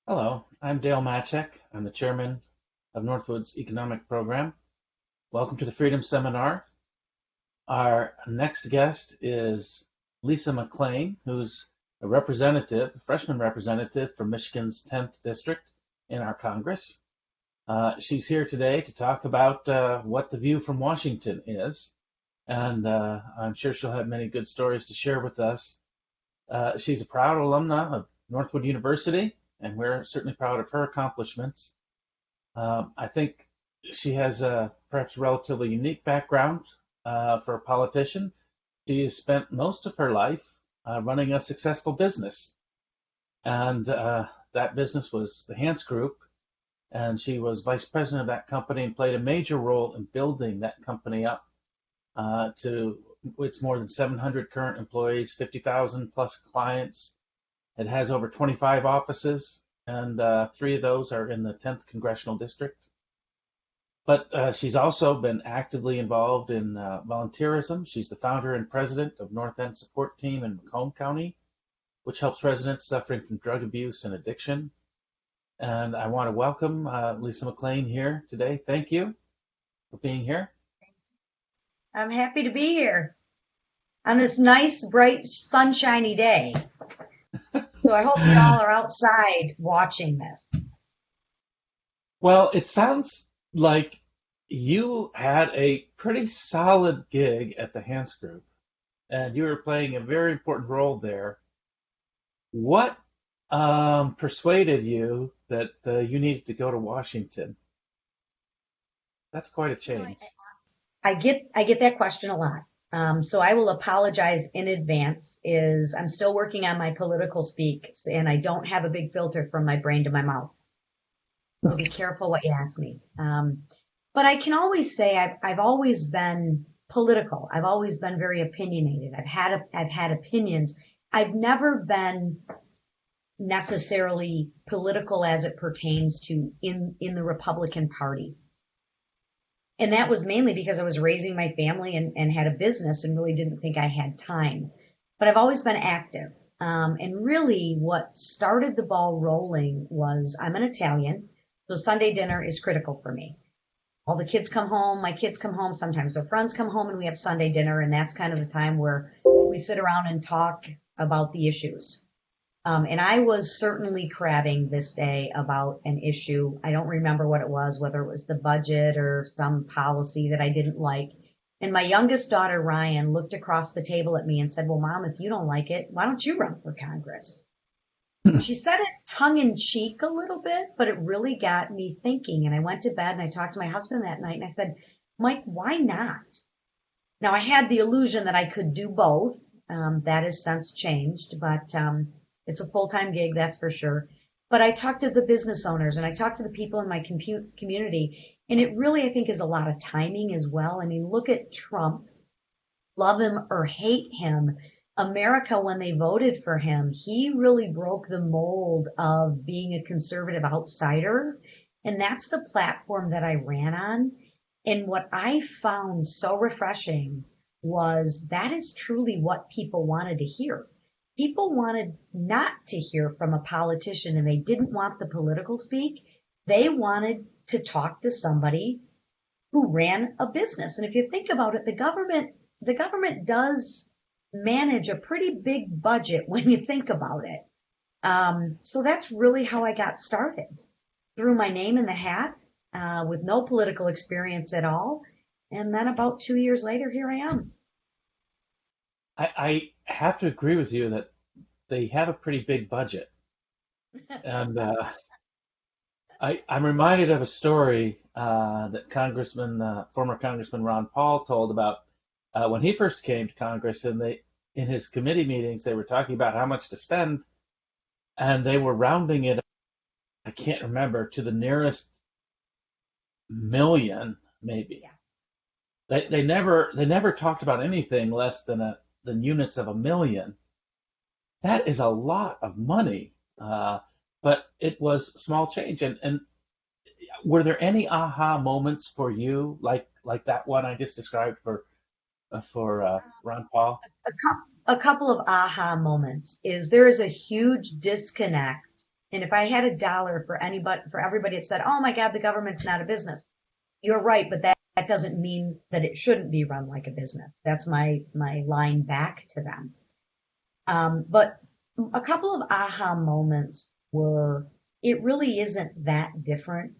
Hello, I'm Dale Matchek. I'm the chairman of Northwood's economic program. Welcome to the Freedom Seminar. Our next guest is Lisa McClain, who's a freshman representative from Michigan's 10th district in our Congress. She's here today to talk about what the view from Washington is, and I'm sure she'll have many good stories to share with us. She's a proud alumna of Northwood University, and we're certainly proud of her accomplishments. I think she has a perhaps relatively unique background for a politician. She has spent most of her life running a successful business, and that business was the Hans Group, and she was vice president of that company and played a major role in building that company up to its more than 700 current employees, 50,000 plus clients. It has over 25 offices, and 3 of those are in the 10th Congressional District. But she's also been actively involved in volunteerism. She's the founder and president of North End Support Team in Macomb County, which helps residents suffering from drug abuse and addiction. And I want to welcome Lisa McClain here today. Thank you for being here. I'm happy to be here on this nice, bright, sunshiny day. So I hope you all are outside watching this. Well, it sounds like you had a pretty solid gig at the Hans Group, and you were playing a very important role there. What persuaded you that you needed to go to Washington? That's quite a change. I get that question a lot. So I will apologize in advance. I'm still working on my political speak, and I don't have a big filter from my brain to my mouth. So be careful what you ask me. But I can always say I've always been political. I've always been very opinionated. I've had opinions. I've never been necessarily political as it pertains to in the Republican Party. And that was mainly because I was raising my family and had a business and really didn't think I had time. But I've always been active. And really what started the ball rolling was I'm an Italian, so Sunday dinner is critical for me. All the kids come home, my kids come home, sometimes their friends come home, and we have Sunday dinner, and that's kind of the time where we sit around and talk about the issues. And I was certainly crabbing this day about an issue. I don't remember what it was, whether it was the budget or some policy that I didn't like. And my youngest daughter, Ryan, looked across the table at me and said, well, Mom, if you don't like it, why don't you run for Congress? She said it tongue in cheek a little bit, but it really got me thinking. And I went to bed and I talked to my husband that night and I said, Mike, why not? Now, I had the illusion that I could do both. That has since changed, but it's a full-time gig, that's for sure. But I talked to the business owners and I talked to the people in my community. And it really, I think, is a lot of timing as well. I mean, look at Trump. Love him or hate him, America, when they voted for him, he really broke the mold of being a conservative outsider. And that's the platform that I ran on. And what I found so refreshing was that is truly what people wanted to hear. People wanted not to hear from a politician, and they didn't want the political speak. They wanted to talk to somebody who ran a business. And if you think about it, the government does manage a pretty big budget when you think about it. So that's really how I got started. Threw my name in the hat with no political experience at all. And then about 2 years later, here I am. I have to agree with you that they have a pretty big budget. And I'm reminded of a story that former Congressman Ron Paul told about when he first came to Congress, and in his committee meetings, they were talking about how much to spend, and they were rounding it, I can't remember, to the nearest million, maybe. Yeah. They never talked about anything less than units of a million. That is a lot of money, but it was small change. And were there any aha moments for you, like that one I just described for Ron Paul? A couple of aha moments is there is a huge disconnect And if I had a dollar for everybody that said, "Oh my God, the government's not a business," you're right, but that doesn't mean that it shouldn't be run like a business. That's my line back to them. But a couple of aha moments were, it really isn't that different.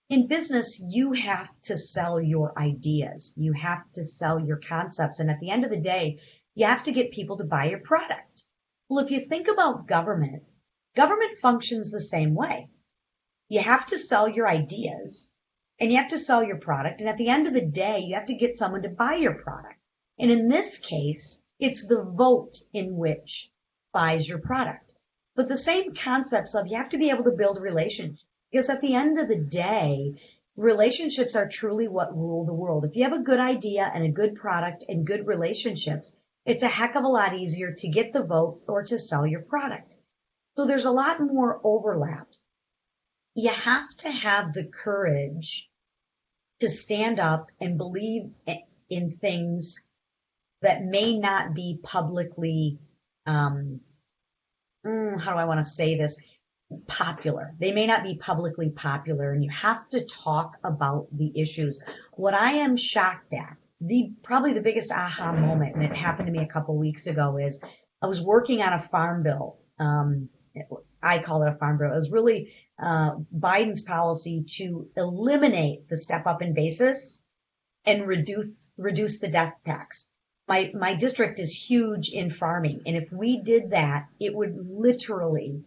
In business, you have to sell your ideas. You have to sell your concepts. And at the end of the day, you have to get people to buy your product. Well, if you think about government functions the same way. You have to sell your ideas and you have to sell your product. And at the end of the day, you have to get someone to buy your product. And in this case, it's the vote in which buys your product. But the same concepts of you have to be able to build relationships, because at the end of the day, relationships are truly what rule the world. If you have a good idea and a good product and good relationships, it's a heck of a lot easier to get the vote or to sell your product. So there's a lot more overlaps. You have to have the courage to stand up and believe in things that may not be publicly, how do I want to say this? Popular. They may not be publicly popular, and you have to talk about the issues. What I am shocked at, probably the biggest aha moment, and it happened to me a couple weeks ago, is I was working on a farm bill. I call it a farm bill. It was really Biden's policy to eliminate the step up in basis and reduce the death tax. My district is huge in farming, and if we did that, it would literally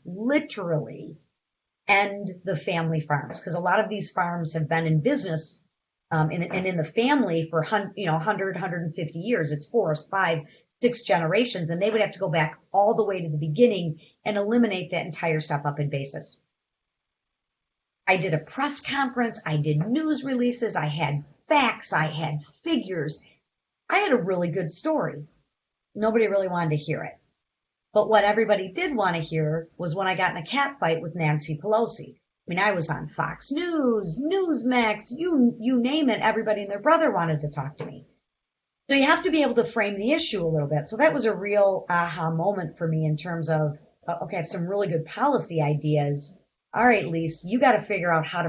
end the family farms, because a lot of these farms have been in business and in the family for 100, 150 years. It's 4, 5, 6 generations, and they would have to go back all the way to the beginning and eliminate that entire step up in basis. I did a press conference. I did news releases. I had facts. I had figures. I had a really good story. Nobody really wanted to hear it. But what everybody did want to hear was when I got in a cat fight with Nancy Pelosi. I mean, I was on Fox News, Newsmax, you name it. Everybody and their brother wanted to talk to me. So you have to be able to frame the issue a little bit. So that was a real aha moment for me in terms of, okay, I have some really good policy ideas. All right, Lise, you got to figure out how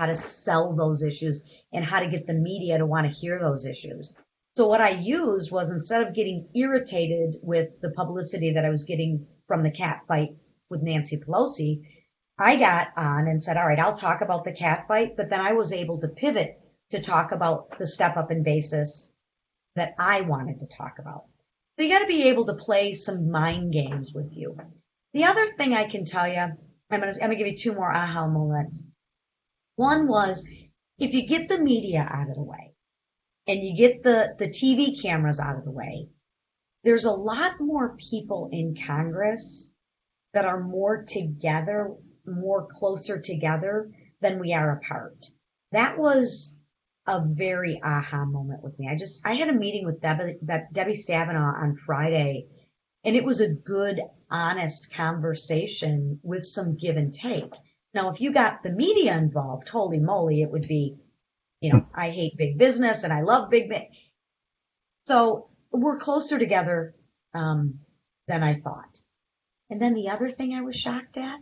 to sell those issues and how to get the media to want to hear those issues. So what I used was, instead of getting irritated with the publicity that I was getting from the cat fight with Nancy Pelosi, I got on and said, all right, I'll talk about the cat fight, but then I was able to pivot to talk about the step up in basis that I wanted to talk about. So you got to be able to play some mind games with you. The other thing I can tell you, I'm going to give you 2 more aha moments. One was, if you get the media out of the way and you get the TV cameras out of the way, there's a lot more people in Congress that are more together, more closer together than we are apart. That was a very aha moment with me. I had a meeting with Debbie Stabenow on Friday, and it was a good, honest conversation with some give and take. Now, if you got the media involved, holy moly, it would be, I hate big business and I love big business. So we're closer together than I thought. And then the other thing I was shocked at,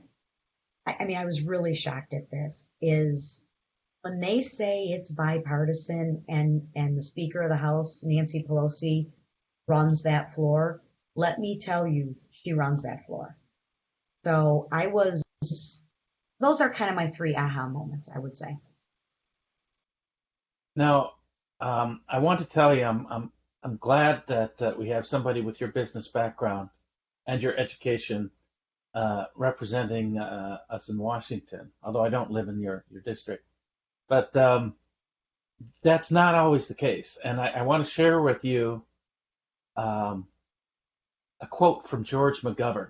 I was really shocked at this, is when they say it's bipartisan and the Speaker of the House, Nancy Pelosi, runs that floor. Let me tell you, she runs that floor. So those are kind of my 3 aha moments, I would say. Now, I want to tell you, I'm glad that we have somebody with your business background and your education representing us in Washington, although I don't live in your district. But that's not always the case. And I want to share with you a quote from George Mcgovern.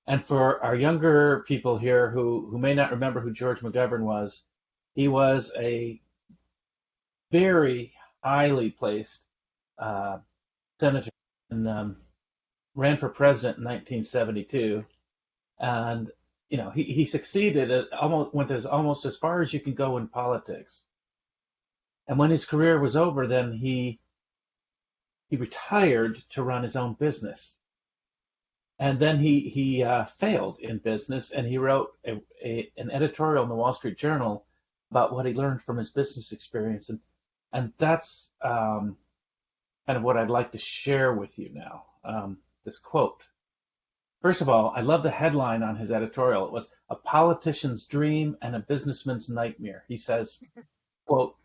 And for our younger people here who may not remember who George Mcgovern was, he was a very highly placed senator and ran for president in 1972. And he succeeded went almost as far as you can go in politics. And when his career was over, then he retired to run his own business. And then he failed in business, and he wrote an editorial in the Wall Street Journal about what he learned from his business experience, and that's kind of what I'd like to share with you now. This quote. First of all, I love the headline on his editorial. It was "A Politician's Dream and a Businessman's Nightmare." He says, quote,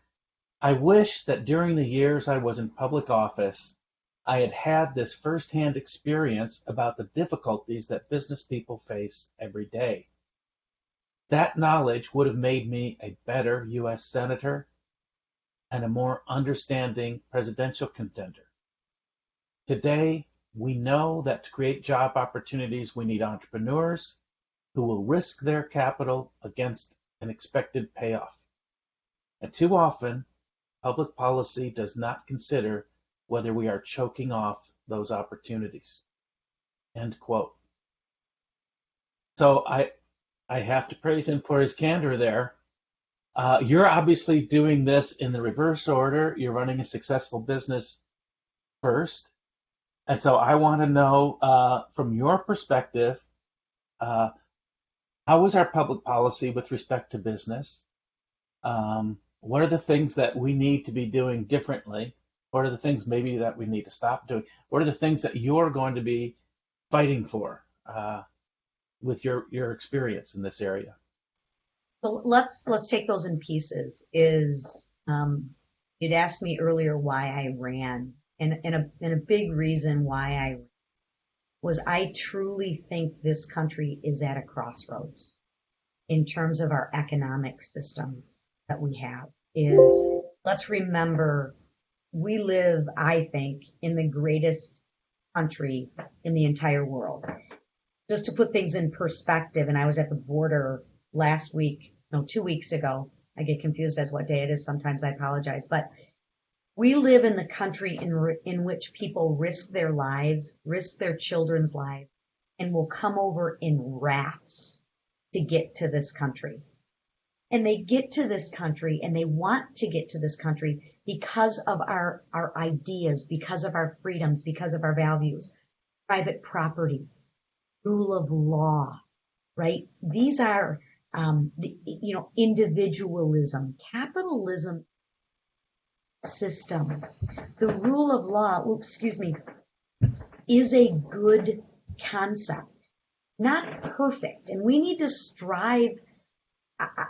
"I wish that during the years I was in public office, I had had this firsthand experience about the difficulties that business people face every day. That knowledge would have made me a better U.S. Senator and a more understanding presidential contender. Today, we know that to create job opportunities, we need entrepreneurs who will risk their capital against an expected payoff. And too often, public policy does not consider whether we are choking off those opportunities." End quote. So I have to praise him for his candor there. You're obviously doing this in the reverse order. You're running a successful business first. And so I want to know, from your perspective, how is our public policy with respect to business? What are the things that we need to be doing differently? What are the things maybe that we need to stop doing? What are the things that you're going to be fighting for with your experience in this area? So let's take those in pieces. You'd asked me earlier why I ran, and a big reason why I ran was I truly think this country is at a crossroads in terms of our economic systems that we have. Let's remember, we live, I think, in the greatest country in the entire world. Just to put things in perspective, and I was at the border last week, no, 2 weeks ago. I get confused as what day it is. Sometimes I apologize. But we live in the country in which people risk their lives, risk their children's lives, and will come over in rafts to get to this country. And they get to this country and they want to get to this country because of our ideas, because of our freedoms, because of our values, private property, rule of law, right? These are, individualism, capitalism system. The rule of law, is a good concept, not perfect. And we need to strive,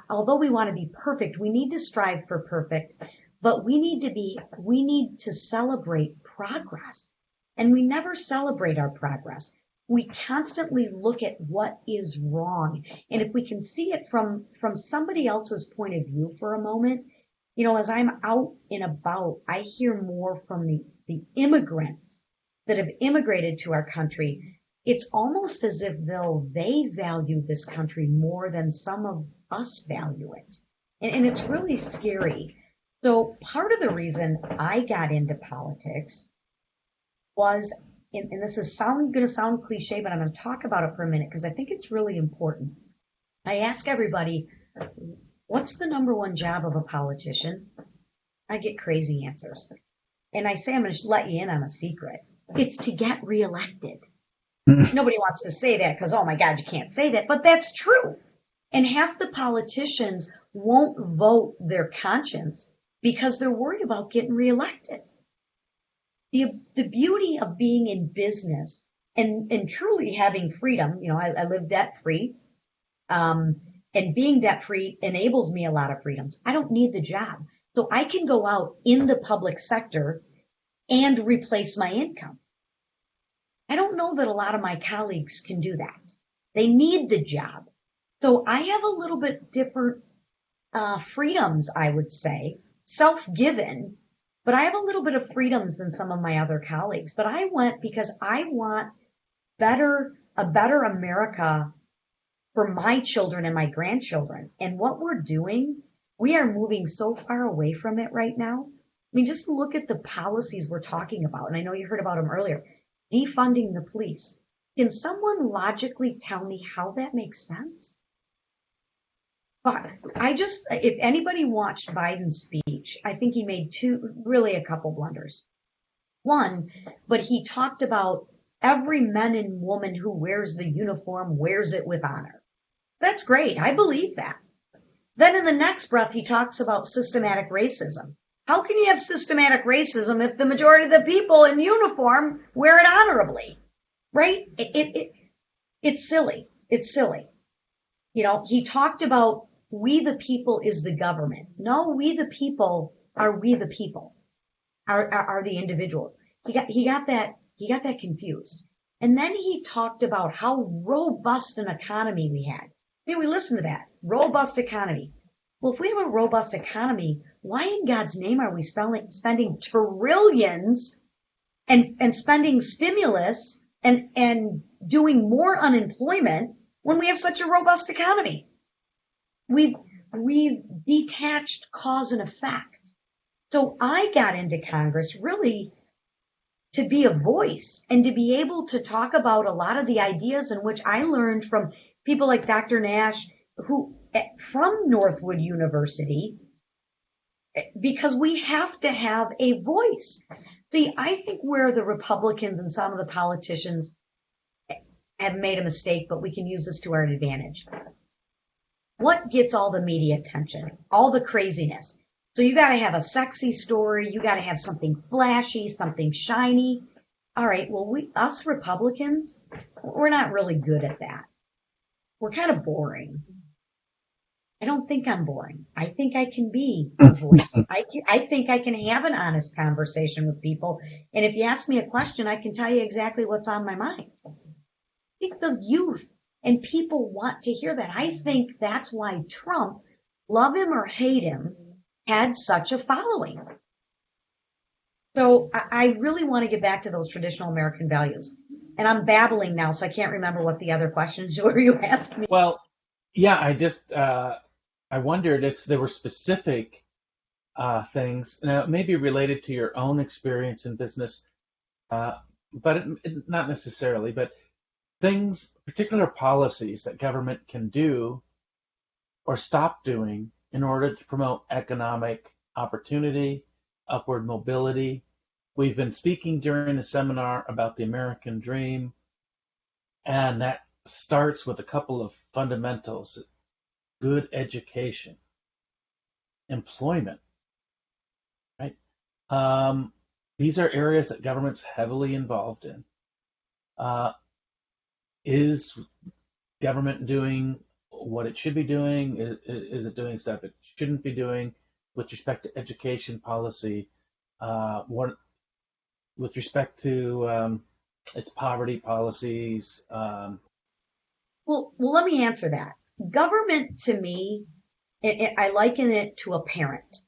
although we want to be perfect, we need to strive for perfect, but we need to celebrate progress. And we never celebrate our progress. We constantly look at what is wrong. And if we can see it from somebody else's point of view for a moment, as I'm out and about, I hear more from the immigrants that have immigrated to our country. It's almost as if though they value this country more than some of us value it. And it's really scary. So part of the reason I got into politics was, and this is going to sound cliche, but I'm going to talk about it for a minute because I think it's really important. I ask everybody, what's the number one job of a politician? I get crazy answers. And I say, I'm going to let you in on a secret. It's to get reelected. Nobody wants to say that because, oh my God, you can't say that. But that's true. And half the politicians won't vote their conscience because they're worried about getting reelected. The beauty of being in business and truly having freedom, I live debt free, and being debt free enables me a lot of freedoms. I don't need the job. So I can go out in the public sector and replace my income. I don't know that a lot of my colleagues can do that. They need the job. So I have a little bit different freedoms, I would say, self-given, but I have a little bit of freedoms than some of my other colleagues. But I went because I want a better America for my children and my grandchildren. And what we're doing, we are moving so far away from it right now. I mean, just look at the policies we're talking about. And I know you heard about them earlier. Defunding the police. Can someone logically tell me how that makes sense? But if anybody watched Biden's speech, I think he made a couple blunders. One, but he talked about every man and woman who wears the uniform wears it with honor. That's great. I believe that. Then in the next breath, he talks about systematic racism. How can you have systematic racism if the majority of the people in uniform wear it honorably? Right? It's silly. It's silly. You know, he talked about we the people is the government. No, we the people are we the people, are the individual. He got that confused. And then he talked about how robust an economy we had. I mean, we listened to that. Robust economy. Well, if we have a robust economy, why in God's name are we spending trillions and spending stimulus and doing more unemployment when we have such a robust economy? We've detached cause and effect. So I got into Congress really to be a voice and to be able to talk about a lot of the ideas in which I learned from people like Dr. Nash, who from Northwood University, because we have to have a voice. See, I think where the Republicans and some of the politicians have made a mistake, but we can use this to our advantage. What gets all the media attention? All the craziness. So you got to have a sexy story. You got to have something flashy, something shiny. All right, well, us Republicans, we're not really good at that. We're kind of boring. I don't think I'm boring. I think I can be a voice. I think I can have an honest conversation with people. And if you ask me a question, I can tell you exactly what's on my mind. I think the youth and people want to hear that. I think that's why Trump, love him or hate him, had such a following. So I really want to get back to those traditional American values. And I'm babbling now, so I can't remember what the other questions were you asked me. Well, yeah, I wondered if there were specific things, now it may be related to your own experience in business, but not necessarily, but things, particular policies that government can do or stop doing in order to promote economic opportunity, upward mobility. We've been speaking during the seminar about the American dream, and that starts with a couple of fundamentals: good education, employment, right? These are areas that government's heavily involved in. Is government doing what it should be doing? Is it doing stuff it shouldn't be doing with respect to education policy? With respect to its poverty policies? Well, let me answer that. Government, to me, I liken it to a parent.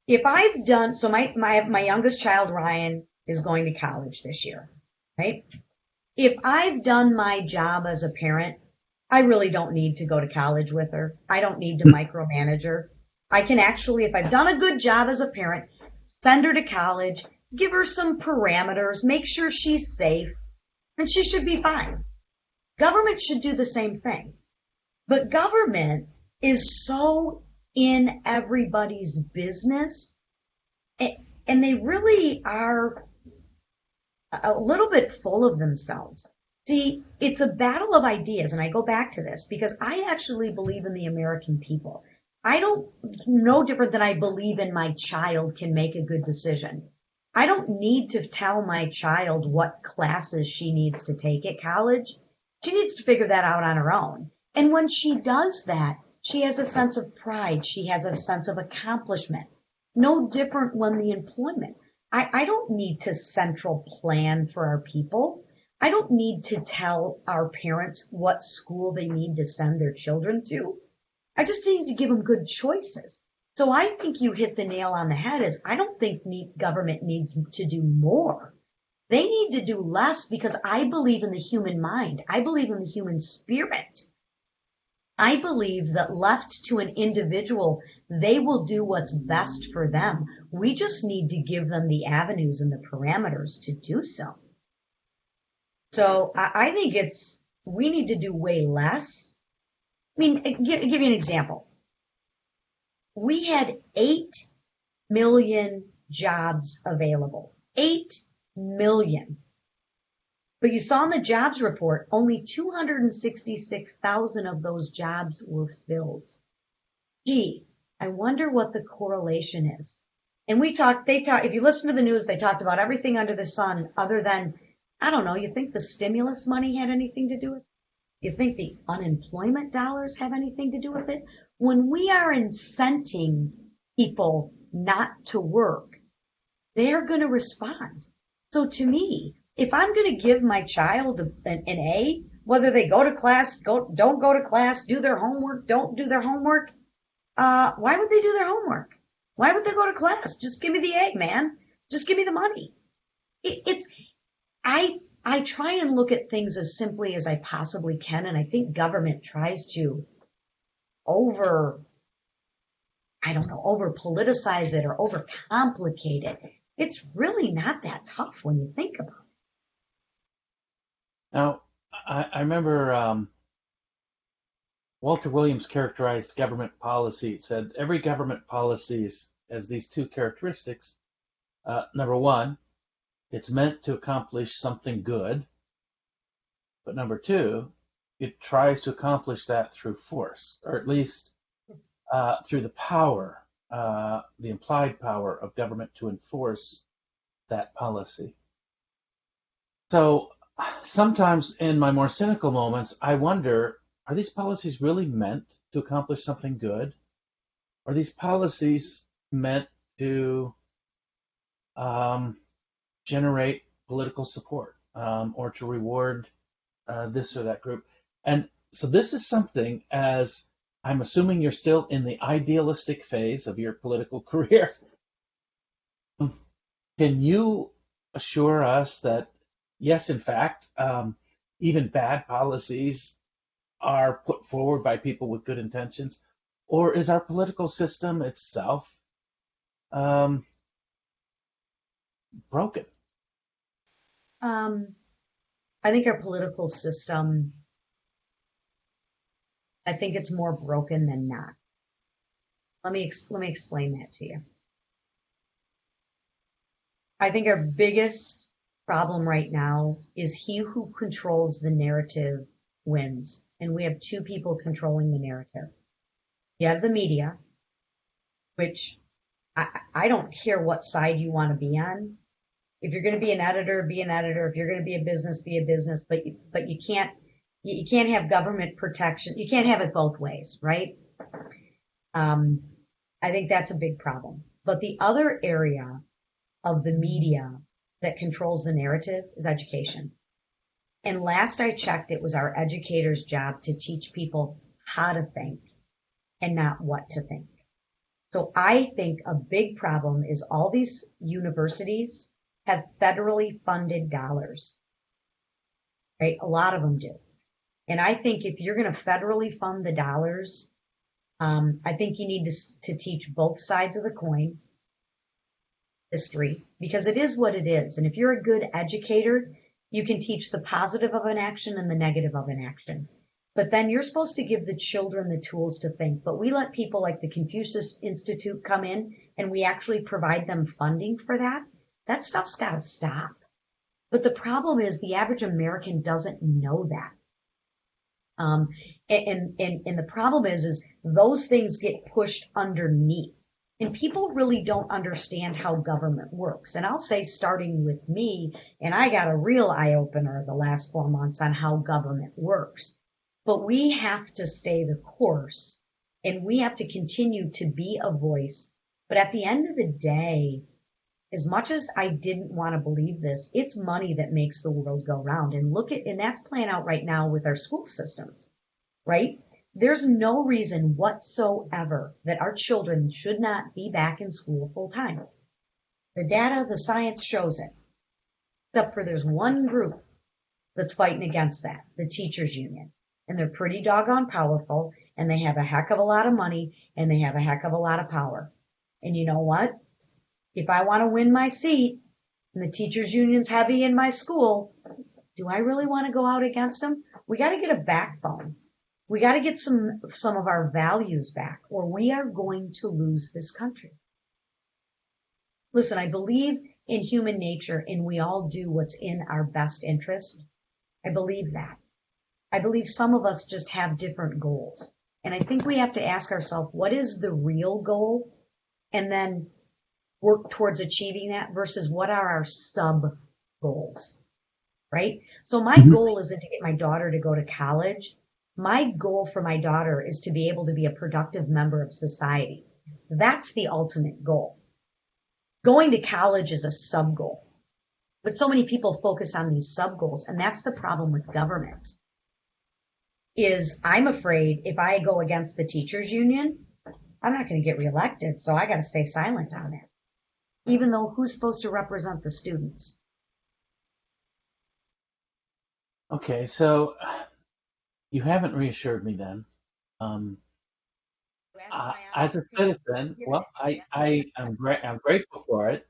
If I've done, so my youngest child, Ryan, is going to college this year, right? If I've done my job as a parent, I really don't need to go to college with her. I don't need to micromanage her. I can actually, if I've done a good job as a parent, send her to college, give her some parameters, make sure she's safe, and she should be fine. Government should do the same thing. But government is so in everybody's business, and they really are a little bit full of themselves. See, it's a battle of ideas, and I go back to this because I actually believe in the American people. I don't no different than I believe in my child can make a good decision. I don't need to tell my child what classes she needs to take at college. She needs to figure that out on her own. And when she does that, she has a sense of pride. She has a sense of accomplishment. No different when the employment. I don't need to central plan for our people. I don't need to tell our parents what school they need to send their children to. I just need to give them good choices. So I think you hit the nail on the head is I don't think government needs to do more. They need to do less because I believe in the human mind. I believe in the human spirit. I believe that left to an individual, they will do what's best for them. We just need to give them the avenues and the parameters to do so. So I think we need to do way less. I mean, give you an example. We had 8 million jobs available. 8 million. But you saw in the jobs report, only 266,000 of those jobs were filled. Gee, I wonder what the correlation is. And if you listen to the news, they talked about everything under the sun other than, I don't know, you think the stimulus money had anything to do with it? You think the unemployment dollars have anything to do with it? When we are incenting people not to work, they're going to respond. So to me, if I'm going to give my child an A, whether they go to class, don't go to class, do their homework, don't do their homework, why would they do their homework? Why would they go to class? Just give me the A, man. Just give me the money. I try and look at things as simply as I possibly can, and I think government tries to over politicize it or over complicate it. It's really not that tough when you think about it. Now, I remember Walter Williams characterized government policy. It said every government policy has these two characteristics. Number one, it's meant to accomplish something good. But number two, it tries to accomplish that through force, or at least through the power, the implied power of government to enforce that policy. So sometimes in my more cynical moments, I wonder, are these policies really meant to accomplish something good? Are these policies meant to generate political support or to reward this or that group? And so this is something, as I'm assuming you're still in the idealistic phase of your political career. Can you assure us that, yes, in fact, even bad policies are put forward by people with good intentions? Or is our political system itself broken? I think our political system, I think it's more broken than not. Let me explain that to you. I think our biggest problem right now is he who controls the narrative wins. And we have two people controlling the narrative. You have the media, which I don't care what side you want to be on. If you're going to be an editor, be an editor. If you're going to be a business, be a business. But you can't have government protection. You can't have it both ways, right? I think that's a big problem. But the other area of the media that controls the narrative is education. And last I checked, it was our educators' job to teach people how to think and not what to think. So I think a big problem is all these universities have federally funded dollars, right? A lot of them do. And I think if you're going to federally fund the dollars, I think you need to teach both sides of the coin, history, because it is what it is. And if you're a good educator, you can teach the positive of an action and the negative of an action. But then you're supposed to give the children the tools to think. But we let people like the Confucius Institute come in and we actually provide them funding for that. That stuff's got to stop. But the problem is the average American doesn't know that. And the problem is those things get pushed underneath. And people really don't understand how government works. And I'll say, starting with me, and I got a real eye-opener the last 4 months on how government works. But we have to stay the course, and we have to continue to be a voice. But at the end of the day, as much as I didn't want to believe this, it's money that makes the world go round. And that's playing out right now with our school systems, right? There's no reason whatsoever that our children should not be back in school full time. The data, the science shows it. Except for there's one group that's fighting against that, the teachers union. And they're pretty doggone powerful, and they have a heck of a lot of money, and they have a heck of a lot of power. And you know what? If I want to win my seat, and the teachers union's heavy in my school, do I really want to go out against them? We got to get a backbone. We got to get some of our values back, or we are going to lose this country. Listen, I believe in human nature and we all do what's in our best interest. I believe that. I believe some of us just have different goals. And I think we have to ask ourselves, what is the real goal? And then work towards achieving that versus what are our sub goals, right? So my goal isn't to get my daughter to go to college. My goal for my daughter is to be able to be a productive member of society. That's the ultimate goal. Going to college is a sub goal. But so many people focus on these sub goals, and that's the problem with government. Is I'm afraid if I go against the teachers union, I'm not going to get reelected, so I got to stay silent on it. Even though who's supposed to represent the students? Okay, so you haven't reassured me then. As a citizen, well, I'm grateful for it.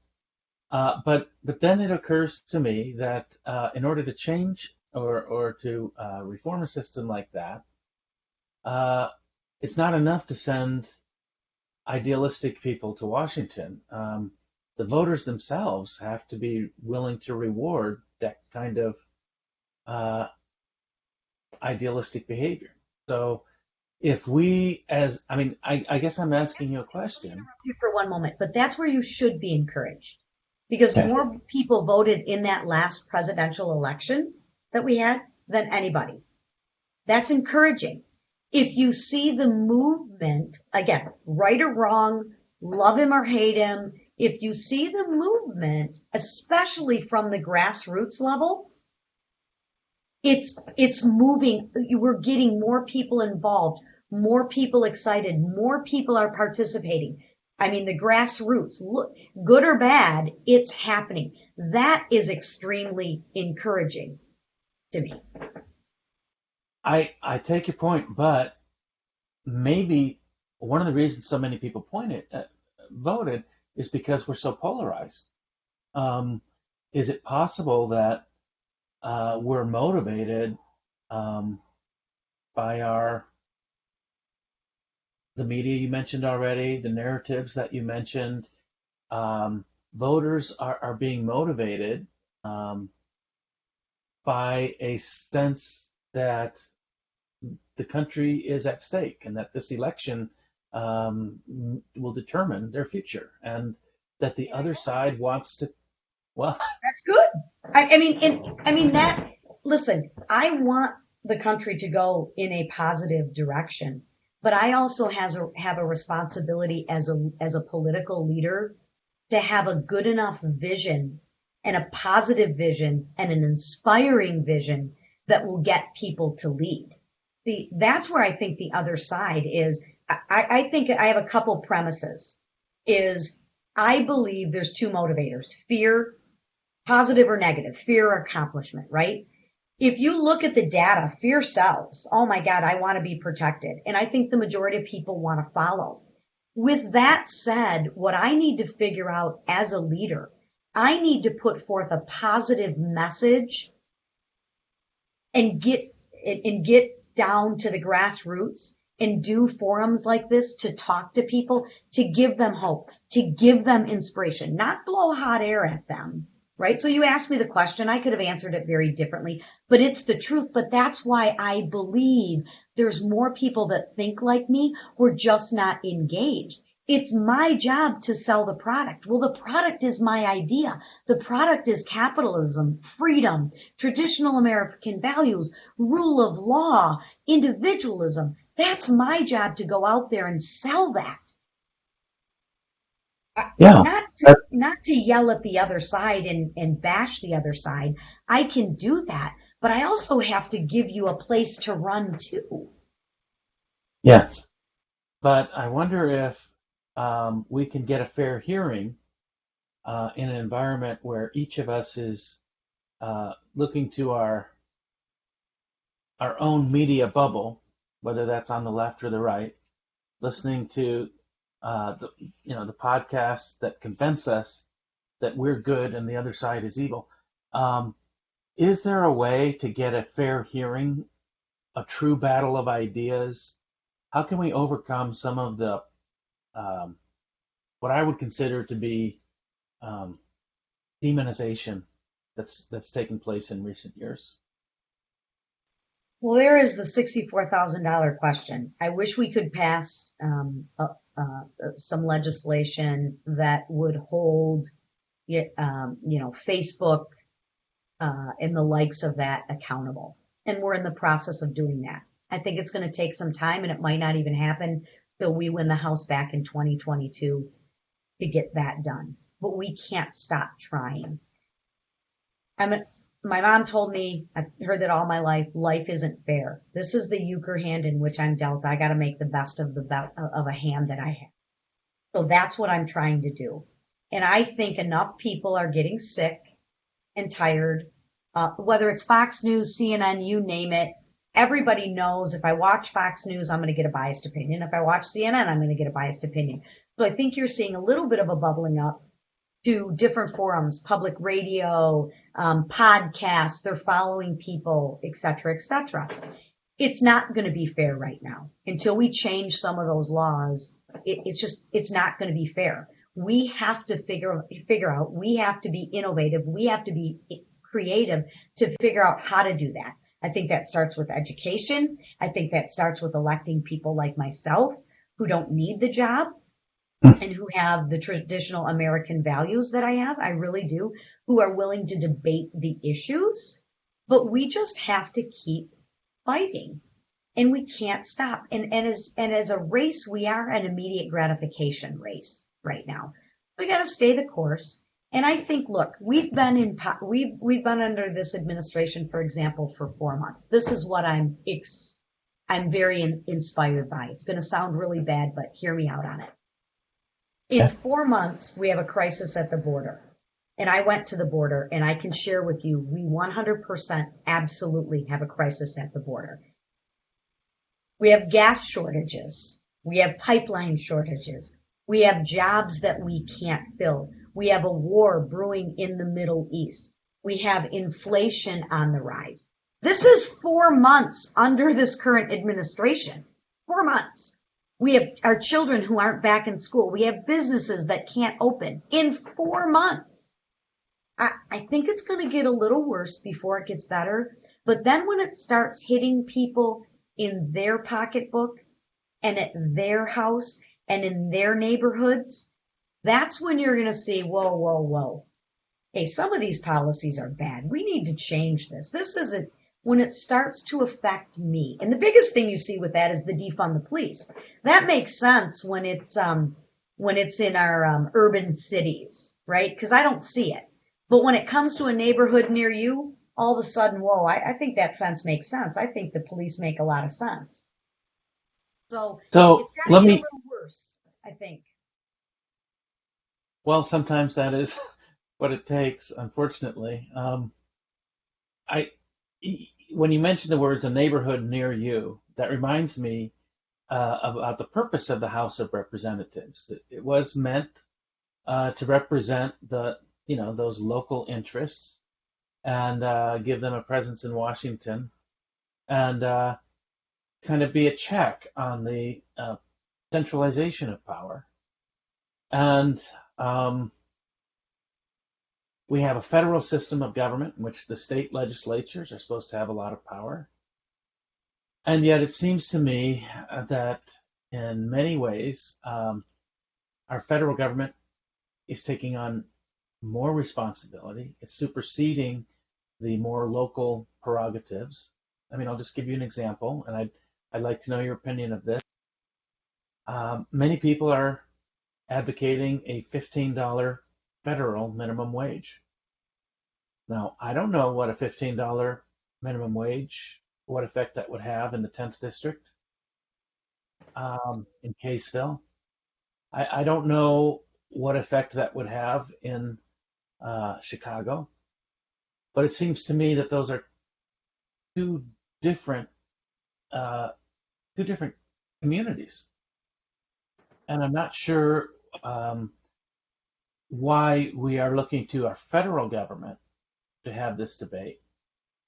But then it occurs to me that in order to change or to reform a system like that, it's not enough to send idealistic people to Washington. The voters themselves have to be willing to reward that kind of idealistic behavior. So if we, I guess I'm asking you a question. Interrupt you for one moment, but that's where you should be encouraged. Because more people voted in that last presidential election that we had than anybody. That's encouraging. If you see the movement, again, right or wrong, love him or hate him, if you see the movement, especially from the grassroots level, it's moving. We're getting more people involved, more people excited, more people are participating. I mean, the grassroots, look, good or bad, it's happening. That is extremely encouraging to me. I take your point, but maybe one of the reasons so many people voted is because we're so polarized. Is it possible that we're motivated by the media you mentioned already, the narratives that you mentioned? Voters are being motivated by a sense that the country is at stake and that this election will determine their future, and that the other side wants to. Well, that's good. I mean that. Listen, I want the country to go in a positive direction, but I also have a responsibility as a political leader to have a good enough vision and a positive vision and an inspiring vision that will get people to lead. See, that's where I think the other side is. I think I have a couple premises. Is I believe there's two motivators: fear, positive or negative, fear or accomplishment, right? If you look at the data, fear sells. Oh my God, I want to be protected. And I think the majority of people want to follow. With that said, what I need to figure out as a leader, I need to put forth a positive message and get down to the grassroots and do forums like this to talk to people, to give them hope, to give them inspiration, not blow hot air at them, right? So you asked me the question, I could have answered it very differently, but it's the truth. But that's why I believe there's more people that think like me. We're just not engaged. It's my job to sell the product. Well, the product is my idea. The product is capitalism, freedom, traditional American values, rule of law, individualism. That's my job to go out there and sell that. yeah, Not to yell at the other side and bash the other side. I can do that, but I also have to give you a place to run to. yes. But I wonder if we can get a fair hearing in an environment where each of us is looking to our own media bubble, whether that's on the left or the right, listening to the podcasts that convince us that we're good and the other side is evil. Is there a way to get a fair hearing, a true battle of ideas? How can we overcome some of the what I would consider to be demonization that's taken place in recent years? Well, there is the $64,000 question. I wish we could pass some legislation that would hold, Facebook and the likes of that accountable. And we're in the process of doing that. I think it's going to take some time, and it might not even happen till we win the House back in 2022 to get that done. But we can't stop trying. My mom told me, I've heard that all my life, life isn't fair. This is the euchre hand in which I'm dealt. I got to make the best of a hand that I have. So that's what I'm trying to do. And I think enough people are getting sick and tired, whether it's Fox News, CNN, you name it. Everybody knows if I watch Fox News, I'm going to get a biased opinion. If I watch CNN, I'm going to get a biased opinion. So I think you're seeing a little bit of a bubbling up to different forums, public radio, podcasts. They're following people, et cetera, et cetera. It's not going to be fair right now until we change some of those laws. It's not going to be fair. We have to figure out, we have to be innovative. We have to be creative to figure out how to do that. I think that starts with education. I think that starts with electing people like myself who don't need the job and who have the traditional American values that I have. I really do, who are willing to debate the issues, but we just have to keep fighting and we can't stop. And as a race, we are an immediate gratification race right now. We got to stay the course. And I think, look, we've been under this administration, for example, for 4 months. This is what I'm very inspired by. It's going to sound really bad, but hear me out on it. In 4 months, we have a crisis at the border. And I went to the border, and I can share with you, we 100% absolutely have a crisis at the border. We have gas shortages. We have pipeline shortages. We have jobs that we can't fill. We have a war brewing in the Middle East. We have inflation on the rise. This is 4 months under this current administration. 4 months. We have our children who aren't back in school. We have businesses that can't open in 4 months. I think it's going to get a little worse before it gets better. But then when it starts hitting people in their pocketbook and at their house and in their neighborhoods, that's when you're going to see, whoa, whoa, whoa. Hey, some of these policies are bad. We need to change this. This isn't when it starts to affect me. And the biggest thing you see with that is the defund the police. That makes sense when it's in our urban cities, right? Because I don't see it. But when it comes to a neighborhood near you, all of a sudden, whoa, I think that fence makes sense. I think the police make a lot of sense. So it's got to get a little worse, I think. Well, sometimes that is what it takes, unfortunately. When you mention the words "a neighborhood near you," that reminds me about the purpose of the House of Representatives. It was meant to represent those local interests and give them a presence in Washington and kind of be a check on the centralization of power. And we have a federal system of government in which the state legislatures are supposed to have a lot of power. And yet it seems to me that in many ways, our federal government is taking on more responsibility. It's superseding the more local prerogatives. I mean, I'll just give you an example, and I'd like to know your opinion of this. Many people are advocating a $15 federal minimum wage. Now, I don't know what a $15 minimum wage, what effect that would have in the 10th district, in Caseville. I don't know what effect that would have in Chicago, but it seems to me that those are two different communities, and I'm not sure why we are looking to our federal government to have this debate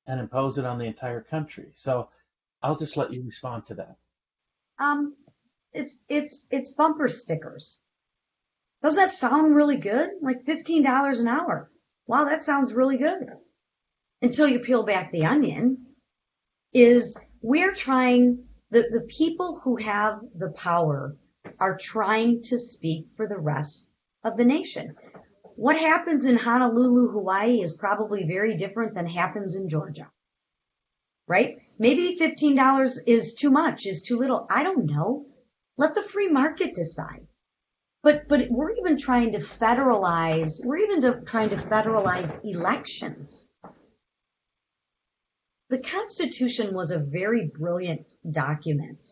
and impose it on the entire country. So I'll just let you respond to that. It's bumper stickers. Doesn't that sound really good? Like $15 an hour. Wow, that sounds really good. Until you peel back the onion, is we're trying, the people who have the power are trying to speak for the rest of the nation. What happens in Honolulu, Hawaii is probably very different than happens in Georgia, right? Maybe $15 is too much, is too little. I don't know. Let the free market decide. But we're even trying to federalize elections. The Constitution was a very brilliant document,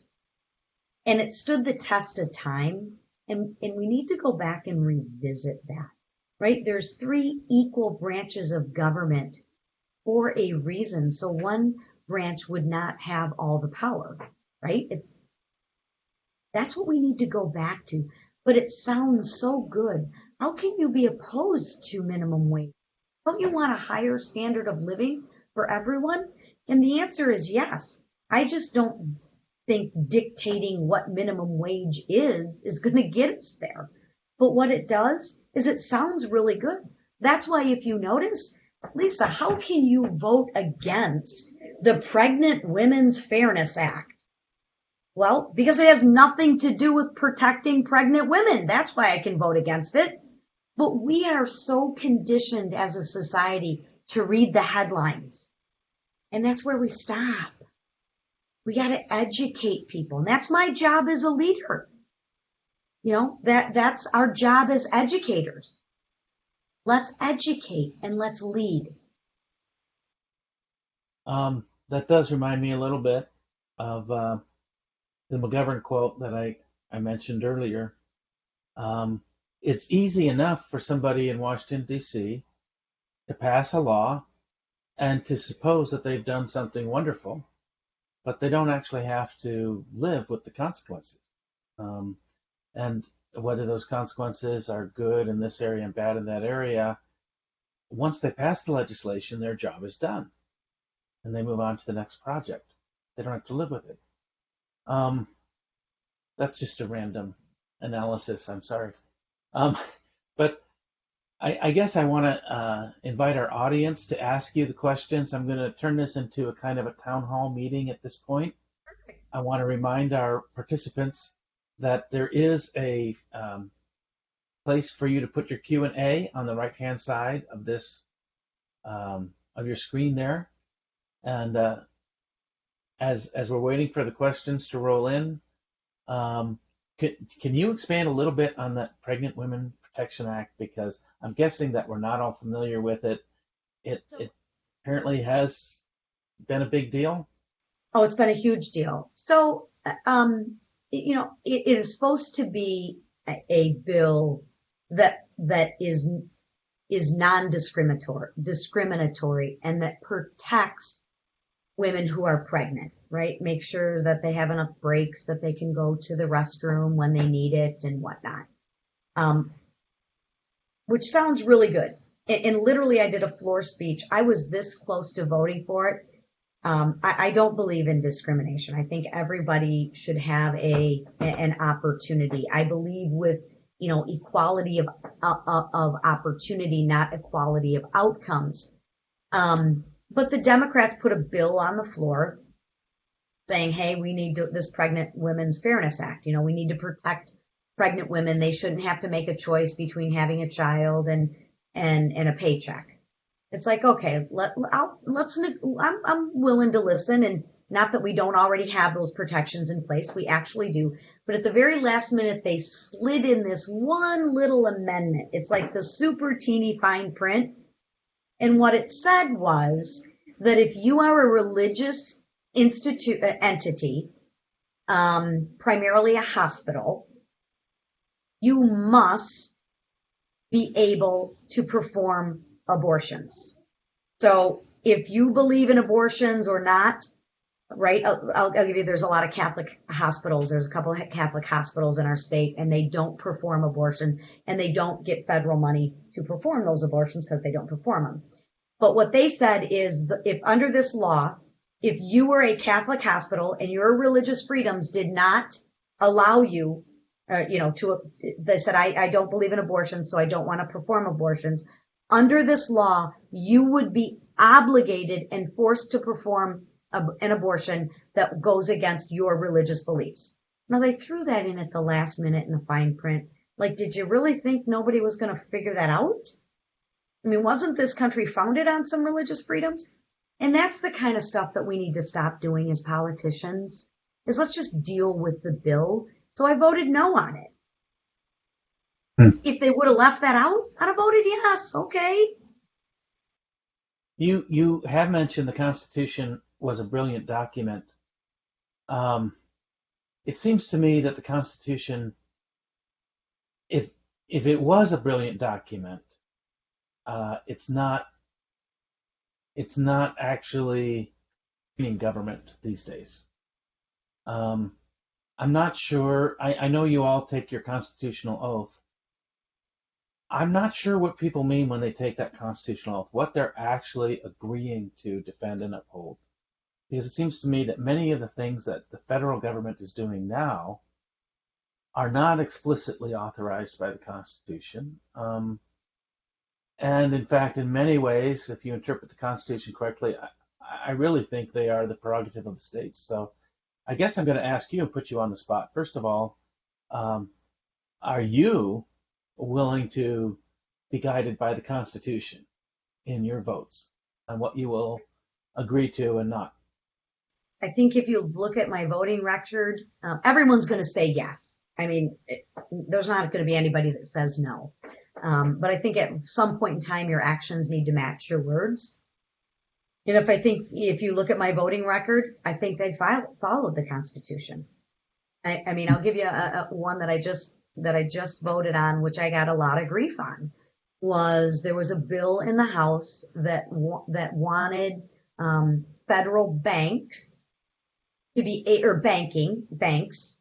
and it stood the test of time, and we need to go back and revisit that, right? There's 3 equal branches of government for a reason, so one branch would not have all the power, right? That's what we need to go back to. But it sounds so good. How can you be opposed to minimum wage? Don't you want a higher standard of living for everyone? And the answer is yes. I just don't think dictating what minimum wage is going to get us there. But what it does is it sounds really good. That's why if you notice, Lisa, how can you vote against the Pregnant Women's Fairness Act? Well, because it has nothing to do with protecting pregnant women. That's why I can vote against it. But we are so conditioned as a society to read the headlines. And that's where we stop. We got to educate people. And that's my job as a leader. You know, that's our job as educators. Let's educate and let's lead. That does remind me a little bit of the McGovern quote that I mentioned earlier. It's easy enough for somebody in Washington, D.C. to pass a law and to suppose that they've done something wonderful, but they don't actually have to live with the consequences. And whether those consequences are good in this area and bad in that area, once they pass the legislation, their job is done. And they move on to the next project. They don't have to live with it. That's just a random analysis. I'm sorry. But I guess I want to invite our audience to ask you the questions. I'm going to turn this into a kind of a town hall meeting at this point. Perfect. I want to remind our participants that there is a place for you to put your Q&A on the right-hand side of this of your screen there. And as we're waiting for the questions to roll in, can you expand a little bit on that Pregnant Women Protection Act? Because I'm guessing that we're not all familiar with it. It apparently has been a big deal. Oh, it's been a huge deal. So, you know, it is supposed to be a bill that is non-discriminatory and that protects women who are pregnant, right? Make sure that they have enough breaks, that they can go to the restroom when they need it and whatnot. Which sounds really good. And literally I did a floor speech. I was this close to voting for it. I don't believe in discrimination. I think everybody should have an opportunity. I believe with, you know, equality of opportunity, not equality of outcomes. But the Democrats put a bill on the floor saying, hey, we need this Pregnant Women's Fairness Act. You know, we need to protect pregnant women. They shouldn't have to make a choice between having a child and a paycheck. It's like, okay, I'm willing to listen, and not that we don't already have those protections in place. We actually do. But at the very last minute, they slid in this one little amendment. It's like the super teeny fine print. And what it said was that if you are a religious entity, primarily a hospital, you must be able to perform abortions. So if you believe in abortions or not, right, I'll give you, there's a lot of Catholic hospitals. There's a couple of Catholic hospitals in our state, and they don't perform abortion, and they don't get federal money to perform those abortions because they don't perform them. But what they said is if under this law, if you were a Catholic hospital and your religious freedoms did not allow you, they said, I don't believe in abortion, so I don't want to perform abortions. Under this law, you would be obligated and forced to perform an abortion that goes against your religious beliefs. Now, they threw that in at the last minute in the fine print. Like, did you really think nobody was going to figure that out? I mean, wasn't this country founded on some religious freedoms? And that's the kind of stuff that we need to stop doing as politicians, is let's just deal with the bill. So I voted no on it. If they would have left that out, I'd have voted yes. Okay. You have mentioned the Constitution was a brilliant document. It seems to me that the Constitution, if it was a brilliant document, it's not actually in government these days. I'm not sure. I know you all take your constitutional oath. I'm not sure what people mean when they take that constitutional oath, what they're actually agreeing to defend and uphold. Because it seems to me that many of the things that the federal government is doing now are not explicitly authorized by the Constitution. And in fact, in many ways, if you interpret the Constitution correctly, I really think they are the prerogative of the states. So I guess I'm going to ask you and put you on the spot. First of all, are you willing to be guided by the Constitution in your votes on what you will agree to and not? I think if you look at my voting record, everyone's going to say yes. I mean, there's not going to be anybody that says no. But I think at some point in time, your actions need to match your words. And if you look at my voting record, I think they followed the Constitution. I mean, I'll give you one that I just voted on, which I got a lot of grief on. There was a bill in the House that wanted federal banks to be, or banks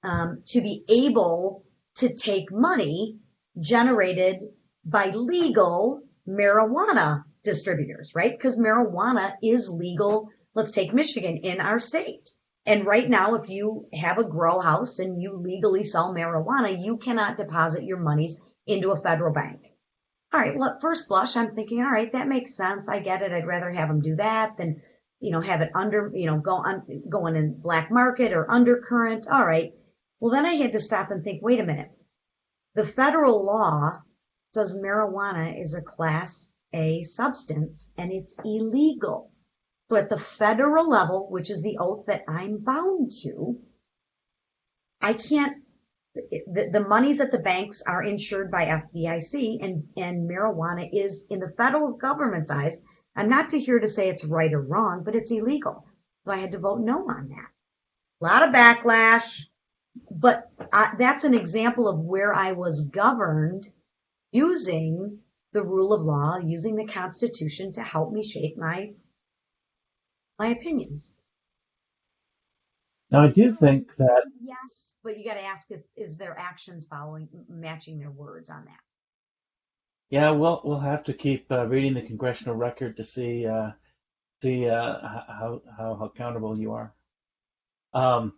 to be able to take money generated by legal marijuana distributors, right? Because marijuana is legal. Let's take Michigan, in our state. And right now, if you have a grow house and you legally sell marijuana, you cannot deposit your monies into a federal bank. All right, well, at first blush, I'm thinking, all right, that makes sense. I get it. I'd rather have them do that than, have it going in black market or undercurrent. All right. Well, then I had to stop and think, wait a minute. The federal law says marijuana is a Class A substance and it's illegal. So at the federal level, which is the oath that I'm bound to, I can't, the monies at the banks are insured by FDIC, and marijuana is, in the federal government's eyes, I'm not here to say it's right or wrong, but it's illegal. So I had to vote no on that. A lot of backlash, but that's an example of where I was governed using the rule of law, using the Constitution to help me shape my opinions. Now, I do think that... Yes, but you got to ask, is their actions matching their words on that? Yeah, we'll have to keep reading the congressional record to see how accountable you are. I'm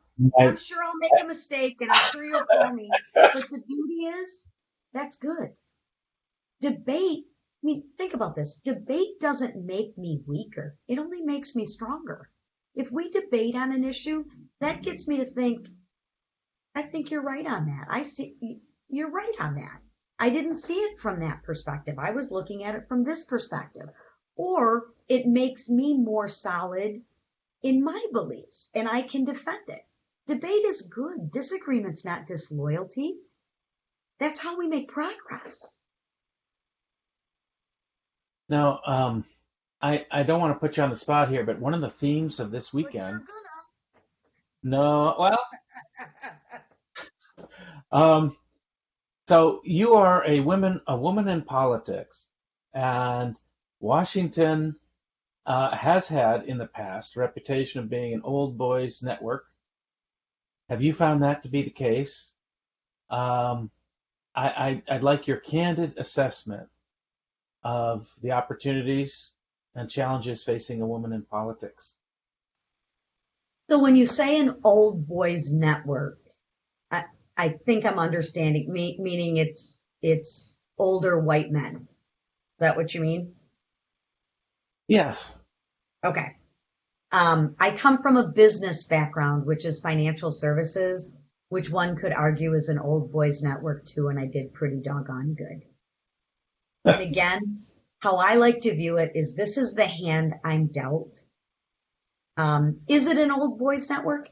sure I'll make a mistake, and I'm sure you'll call me. But the beauty is, that's good. Debate, I mean, think about this. Debate doesn't make me weaker. It only makes me stronger. If we debate on an issue, that gets me to think, I think you're right on that. You're right on that. I didn't see it from that perspective. I was looking at it from this perspective. Or it makes me more solid in my beliefs, and I can defend it. Debate is good. Disagreement's not disloyalty. That's how we make progress. Now, I don't want to put you on the spot here, but one of the themes of this weekend... No, well... So you are a woman in politics, and Washington has had in the past a reputation of being an old boys network. Have you found that to be the case? I'd like your candid assessment of the opportunities and challenges facing a woman in politics. So when you say an old boys network, I think I'm understanding, meaning it's older white men. that what you mean? Yes. Okay. I come from a business background, which is financial services, which one could argue is an old boys network too, and I did pretty doggone good. And again, how I like to view it is this is the hand I'm dealt. Is it an old boys network?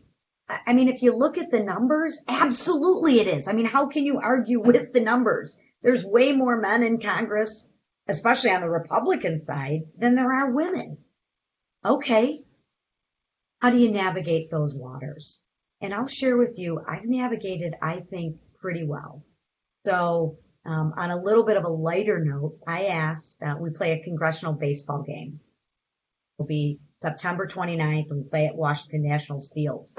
I mean, if you look at the numbers, absolutely it is. I mean, how can you argue with the numbers? There's way more men in Congress, especially on the Republican side, than there are women. Okay. How do you navigate those waters? And I'll share with you, I've navigated, I think, pretty well. So, on a little bit of a lighter note, I asked, we play a congressional baseball game. It'll be September 29th, and we play at Washington Nationals Fields.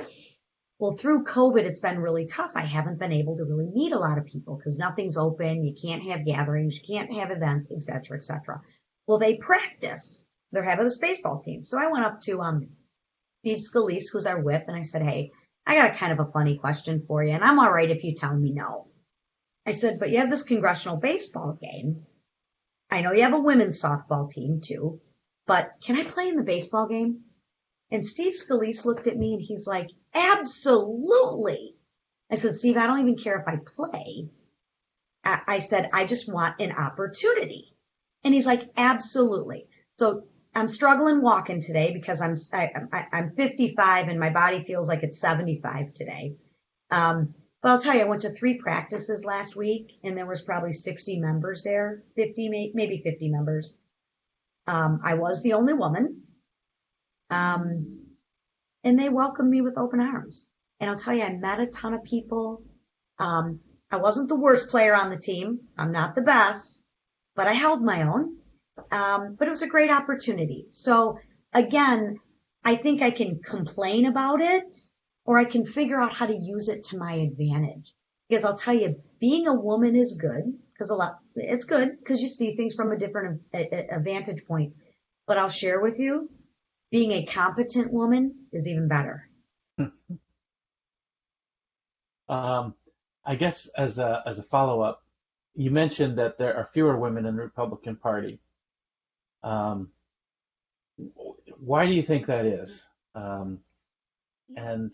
Well, through COVID, it's been really tough. I haven't been able to really meet a lot of people because nothing's open. You can't have gatherings. You can't have events, et cetera, et cetera. Well, they practice. They're having this baseball team. So I went up to Steve Scalise, who's our whip, and I said, hey, I got a kind of a funny question for you, and I'm all right if you tell me no. I said, but you have this congressional baseball game. I know you have a women's softball team too, but can I play in the baseball game? And Steve Scalise looked at me and he's like, absolutely. I said, Steve, I don't even care if I play. I said, I just want an opportunity. And he's like, absolutely. So I'm struggling walking today because I'm 55 and my body feels like it's 75 today. But I'll tell you, I went to 3 practices last week and there was probably 60 members there, 50, maybe 50 members. I was the only woman. And they welcomed me with open arms. And I'll tell you, I met a ton of people. I wasn't the worst player on the team. I'm not the best, but I held my own. But it was a great opportunity. So again, I think I can complain about it or I can figure out how to use it to my advantage. Because I'll tell you, being a woman is good because it's good because you see things from a different vantage point. But I'll share with you, being a competent woman is even better. I guess as a follow-up, you mentioned that there are fewer women in the Republican Party. Why do you think that is? And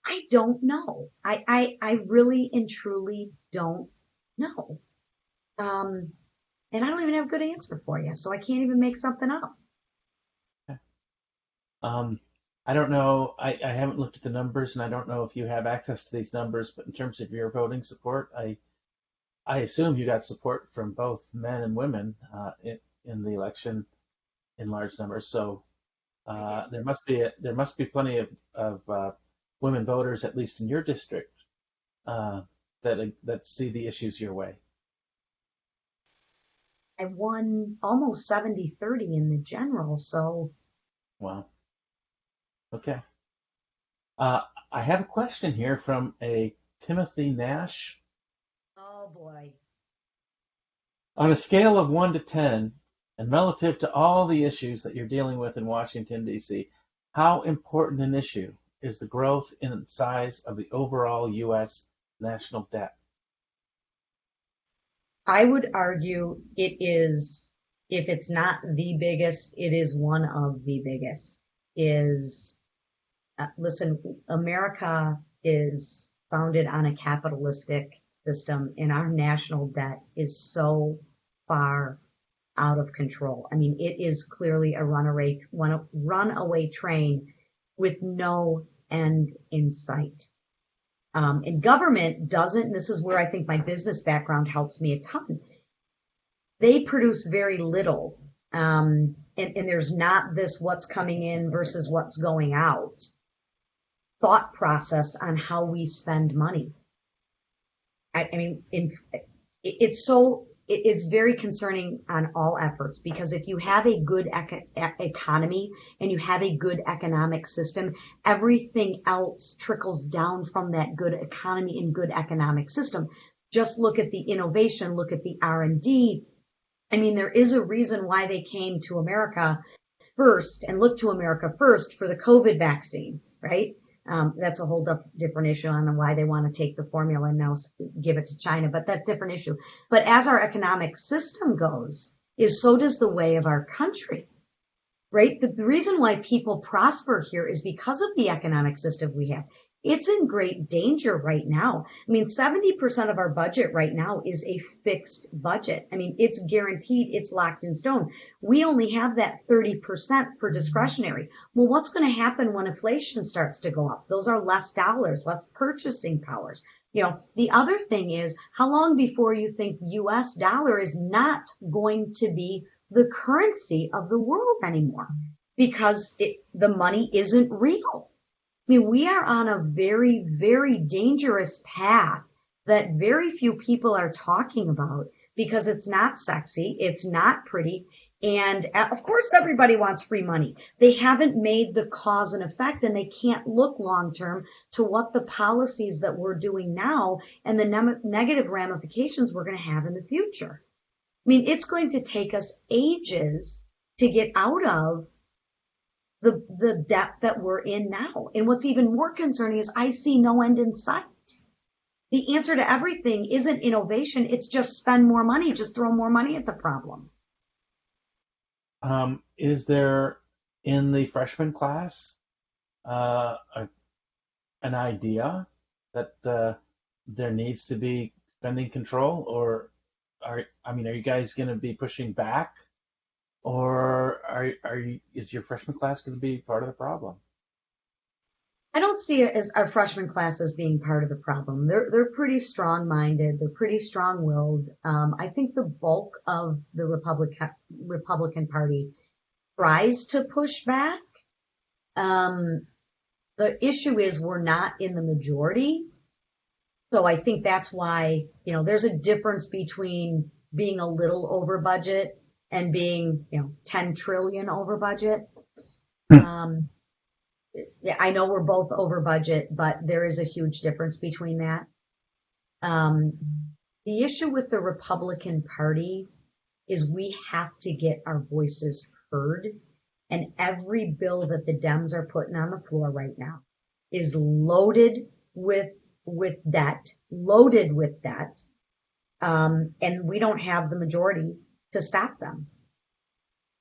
I don't know. I really and truly don't know. And I don't even have a good answer for you, so I can't even make something up. I don't know. I haven't looked at the numbers, and I don't know if you have access to these numbers. But in terms of your voting support, I assume you got support from both men and women in the election in large numbers. So there must be plenty of women voters, at least in your district, that see the issues your way. I won almost 70-30 in the general, so. Wow. Okay. I have a question here from a Timothy Nash. Oh boy. On a scale of 1 to 10, and relative to all the issues that you're dealing with in Washington, D.C., how important an issue is the growth in size of the overall U.S. national debt? I would argue it is, if it's not the biggest, it is one of the biggest. Listen, America is founded on a capitalistic system, and our national debt is so far out of control. I mean, it is clearly a runaway train with no end in sight. And government doesn't, and this is where I think my business background helps me a ton. They produce very little. And there's not this what's coming in versus what's going out thought process on how we spend money. I mean, it's very concerning on all efforts, because if you have a good economy and you have a good economic system, everything else trickles down from that good economy and good economic system. Just look at the innovation, look at the R&D. I mean, there is a reason why they came to America first and looked to America first for the COVID vaccine, right? That's a whole different issue on why they want to take the formula and now give it to China, but that's a different issue. But as our economic system goes, is so does the way of our country. Right? The reason why people prosper here is because of the economic system we have. It's in great danger right now. I mean, 70% of our budget right now is a fixed budget. I mean, it's guaranteed, it's locked in stone. We only have that 30% for discretionary. Well, what's going to happen when inflation starts to go up? Those are less dollars, less purchasing powers. The other thing is, how long before you think US dollar is not going to be the currency of the world anymore because the money isn't real? I mean, we are on a very, very dangerous path that very few people are talking about because it's not sexy, it's not pretty, and of course everybody wants free money. They haven't made the cause and effect, and they can't look long term to what the policies that we're doing now and the negative ramifications we're going to have in the future. I mean, it's going to take us ages to get out of the depth that we're in now. And what's even more concerning is I see no end in sight. The answer to everything isn't innovation. It's just spend more money, just throw more money at the problem. Is there in the freshman class an idea that there needs to be spending control, or are you guys going to be pushing back, or is your freshman class going to be part of the problem? I don't see it as our freshman class as being part of the problem. They're pretty strong-minded. They're pretty strong-willed. I think the bulk of the Republican Party tries to push back. The issue is we're not in the majority. So I think that's why, there's a difference between being a little over budget and being, 10 trillion over budget. Yeah, I know we're both over budget, but there is a huge difference between that. The issue with the Republican Party is we have to get our voices heard. And every bill that the Dems are putting on the floor right now is loaded with debt. And we don't have the majority to stop them.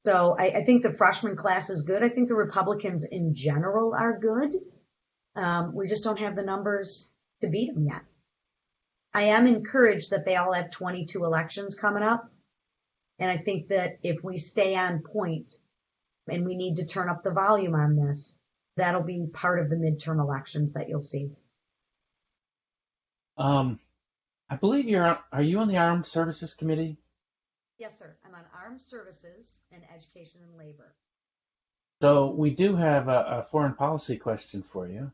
So I think the freshman class is good. I think the Republicans in general are good. We just don't have the numbers to beat them yet. I am encouraged that they all have 22 elections coming up. And I think that if we stay on point and we need to turn up the volume on this, that'll be part of the midterm elections that you'll see. I believe are you on the Armed Services Committee? Yes, sir. I'm on Armed Services and Education and Labor. So we do have a foreign policy question for you.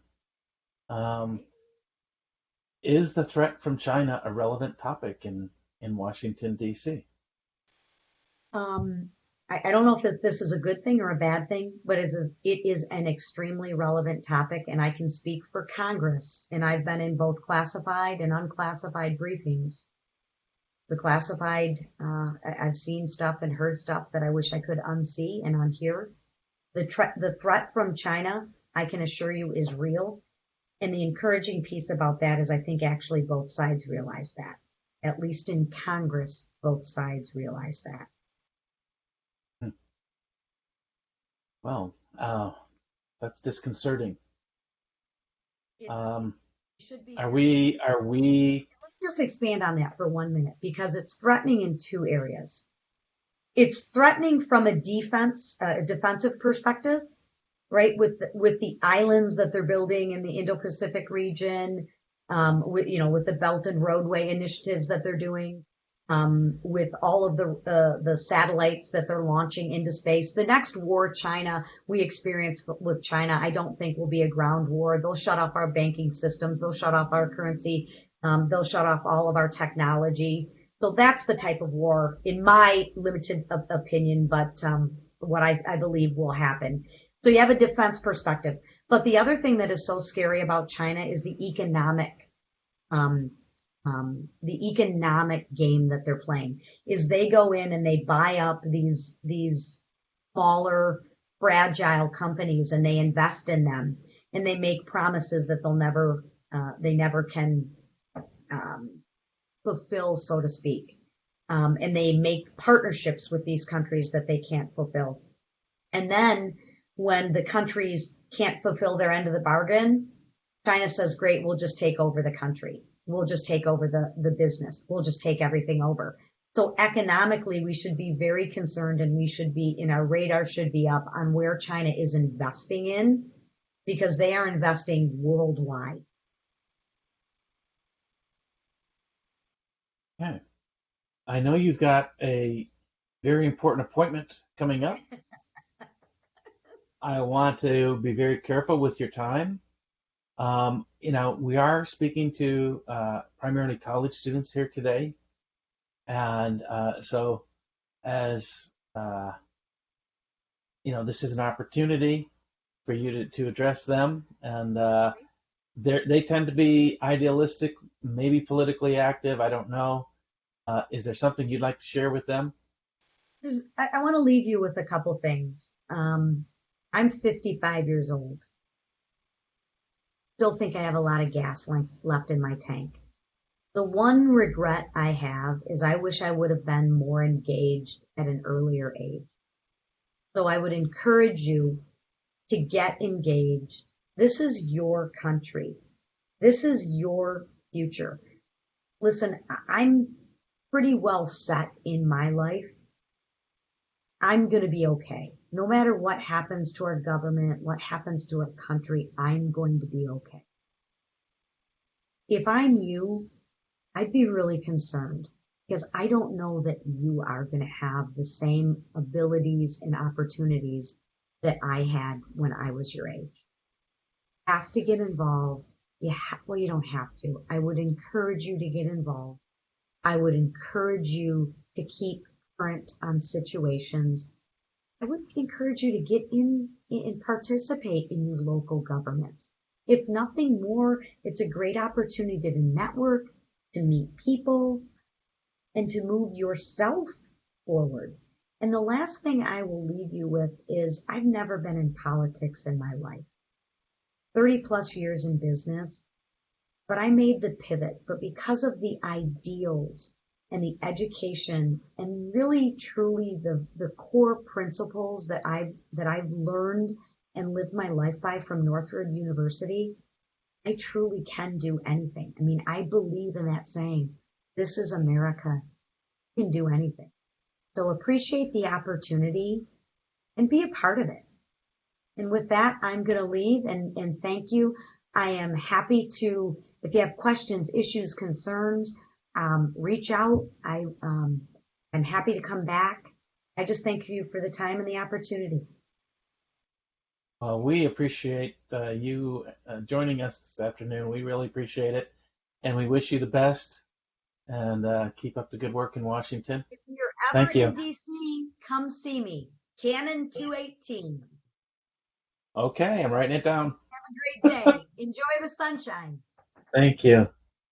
Is the threat from China a relevant topic in Washington, D.C.? I don't know if this is a good thing or a bad thing, but it is an extremely relevant topic, and I can speak for Congress, and I've been in both classified and unclassified briefings. The classified, I've seen stuff and heard stuff that I wish I could unsee and unhear. The threat from China, I can assure you, is real. And the encouraging piece about that is I think actually both sides realize that. At least in Congress, both sides realize that. Well, that's disconcerting. Should be. Are we? Let's just expand on that for 1 minute, because it's threatening in two areas. It's threatening from a defensive perspective, right? With the islands that they're building in the Indo-Pacific region, with the Belt and Roadway initiatives that they're doing, with all of the satellites that they're launching into space. The next war we experience with China, I don't think will be a ground war. They'll shut off our banking systems. They'll shut off our currency. They'll shut off all of our technology. So that's the type of war, in my limited opinion, but what I believe will happen. So you have a defense perspective. But the other thing that is so scary about China is the economic game that they're playing. Is they go in and they buy up these smaller, fragile companies, and they invest in them, and they make promises that they never can fulfill, so to speak. and they make partnerships with these countries that they can't fulfill. And then when the countries can't fulfill their end of the bargain, China says, great, we'll just take over the country. We'll just take over the business. We'll just take everything over. So economically, we should be very concerned, and we should be, in our radar should be up on where China is investing in, because they are investing worldwide. Okay. I know you've got a very important appointment coming up. I want to be very careful with your time. We are speaking to primarily college students here today. And so as, this is an opportunity for you to address them. And they tend to be idealistic, maybe politically active. I don't know. Is there something you'd like to share with them? I want to leave you with a couple things. I'm 55 years old. Still think I have a lot of gas left in my tank. The one regret I have is I wish I would have been more engaged at an earlier age. So I would encourage you to get engaged. This is your country. This is your future. Listen, I'm pretty well set in my life. I'm going to be okay. No matter what happens to our government, what happens to our country, I'm going to be okay. If I'm you, I'd be really concerned, because I don't know that you are going to have the same abilities and opportunities that I had when I was your age. Have to get involved. Well, you don't have to. I would encourage you to get involved. I would encourage you to keep current on situations. I would encourage you to get in and participate in your local governments. If nothing more, it's a great opportunity to network, to meet people, and to move yourself forward. And the last thing I will leave you with is I've never been in politics in my life. 30 plus years in business, but I made the pivot. But because of the ideals and the education and really truly the core principles that I've learned and lived my life by from Northwood University, I truly can do anything. I mean, I believe in that saying, this is America. You can do anything. So appreciate the opportunity and be a part of it. And with that, I'm going to leave and thank you. I am happy to, if you have questions, issues, concerns, reach out. I'm happy to come back. I just thank you for the time and the opportunity. Well, we appreciate you joining us this afternoon. We really appreciate it. And we wish you the best, and keep up the good work in Washington. If you're ever Thank you. in DC, come see me. Cannon 218. Okay, I'm writing it down. Have a great day. Enjoy the sunshine. Thank you.